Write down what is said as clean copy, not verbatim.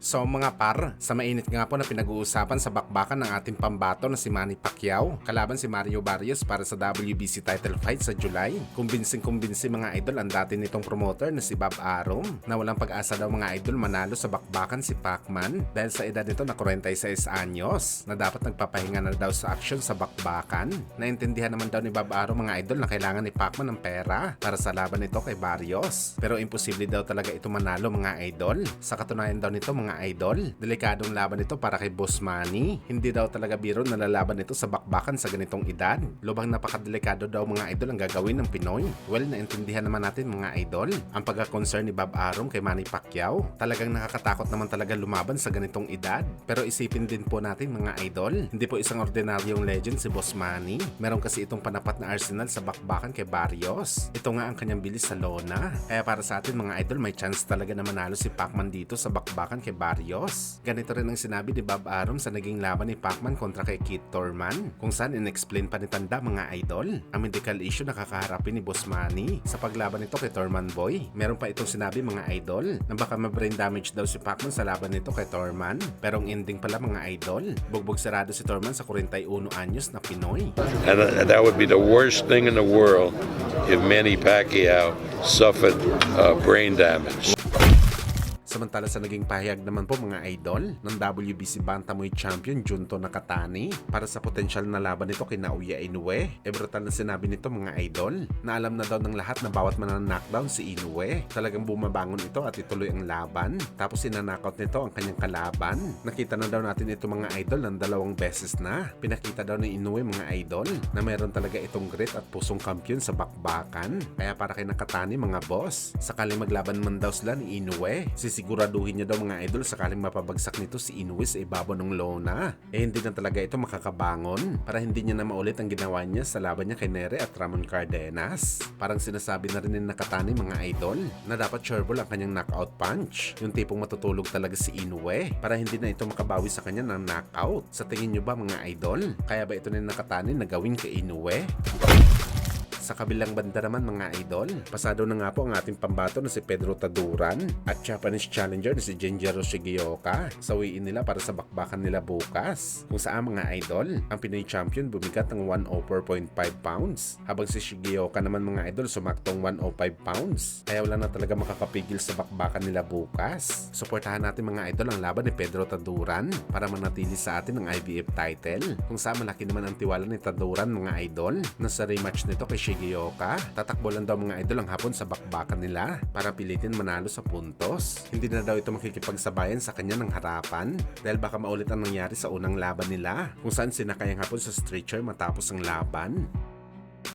So mga par, sa mainit nga po na pinag-uusapan sa bakbakan ng ating pambato na si Manny Pacquiao kalaban si Mario Barrios para sa WBC title fight sa July. Kumbinsing-kumbinsi mga idol ang dati nitong promoter na si Bob Arum na walang pag-asa daw mga idol manalo sa bakbakan si Pacman dahil sa edad nito na 46 anyos na dapat nagpapahinga na daw sa aksyon sa bakbakan. Naintindihan naman daw ni Bob Arum mga idol na kailangan ni Pacman ng pera para sa laban nito kay Barrios. Pero imposible daw talaga ito manalo mga idol. Sa katunayan daw nito mga idol, delikadong laban ito para kay Boss Manny. Hindi daw talaga biro na lalaban ito sa bakbakan sa ganitong edad. Lubang napakadelikado daw mga idol ang gagawin ng Pinoy. Well, naintindihan naman natin mga idol ang pagka-concern ni Bob Arum kay Manny Pacquiao. Talagang nakakatakot naman talaga lumaban sa ganitong edad. Pero isipin din po natin mga idol, hindi po isang ordinaryong legend si Boss Manny. Meron kasi itong panapat na arsenal sa bakbakan kay Barrios. Ito nga ang kanyang bilis sa lona. Kaya para sa atin mga idol, may chance talaga na manalo si Pacman dito sa bakbakan kay Barrios. Ganito rin ang sinabi ni Bob Arum sa naging laban ni Pacman kontra kay Keith Thurman, kung saan in-explain pa ni Tanda mga idol ang medical issue na kakaharapin ni Boss Manny sa paglaban nito kay Thurman Boy. Meron pa itong sinabi mga idol na baka ma-brain damage daw si Pacman sa laban nito kay Thurman, pero ang ending pala mga idol, bugbog sarado si Thurman sa 41 anyos na Pinoy. And that would be the worst thing in the world if Manny Pacquiao suffered brain damage. Samantala sa naging pahayag naman po mga idol ng WBC Bantamweight Champion Junto Nakatani para sa potensyal na laban nito kay Naoya Inoue. Brutal na sinabi nito mga idol na alam na daw ng lahat na bawat mananakdown si Inoue. Talagang bumabangon ito at ituloy ang laban. Tapos sinanakot nito ang kanyang kalaban. Nakita na daw natin ito mga idol ng 2 beses na. Pinakita daw ni Inoue mga idol na meron talaga itong grit at pusong kampiyon sa bakbakan. Kaya para kay Nakatani mga boss, sakaling maglaban man daw sila ni Inoue, siguraduhin niya daw mga idol sakaling mapabagsak nito si Inoue sa ibabaw ng lona. Hindi na talaga ito makakabangon para hindi niya na maulit ang ginawa niya sa laban niya kay Nere at Ramon Cardenas. Parang sinasabi na rin ni Nakatani mga idol na dapat sureball ang kanyang knockout punch. Yung tipong matutulog talaga si Inoue para hindi na ito makabawi sa kanya ng knockout. Sa tingin niyo ba mga idol? Kaya ba ito ni Nakatani na gawin kay Inoue? Sa kabilang banda naman mga idol, pasado na nga po ang ating pambato na si Pedro Taduran at Japanese challenger na si Genjiro Shigeoka. Sawiin nila para sa bakbakan nila bukas. Kung saan mga idol, ang Pinoy champion bumigat ng 104.5 pounds habang si Shigeoka naman mga idol sumaktong 105 pounds. Kaya wala na talaga makakapigil sa bakbakan nila bukas. Suportahan natin mga idol ang laban ni Pedro Taduran para manatili sa atin ang IBF title. Kung saan malaki naman ang tiwala ni Taduran mga idol na sa rematch nito kay Shigeoka, tatakbo lang daw mga idol ang hapon sa bakbakan nila para pilitin manalo sa puntos. Hindi na daw ito makikipagsabayan sa kanya ng harapan dahil baka maulit ang nangyari sa unang laban nila kung saan sinakay ang hapon sa stretcher matapos ang laban.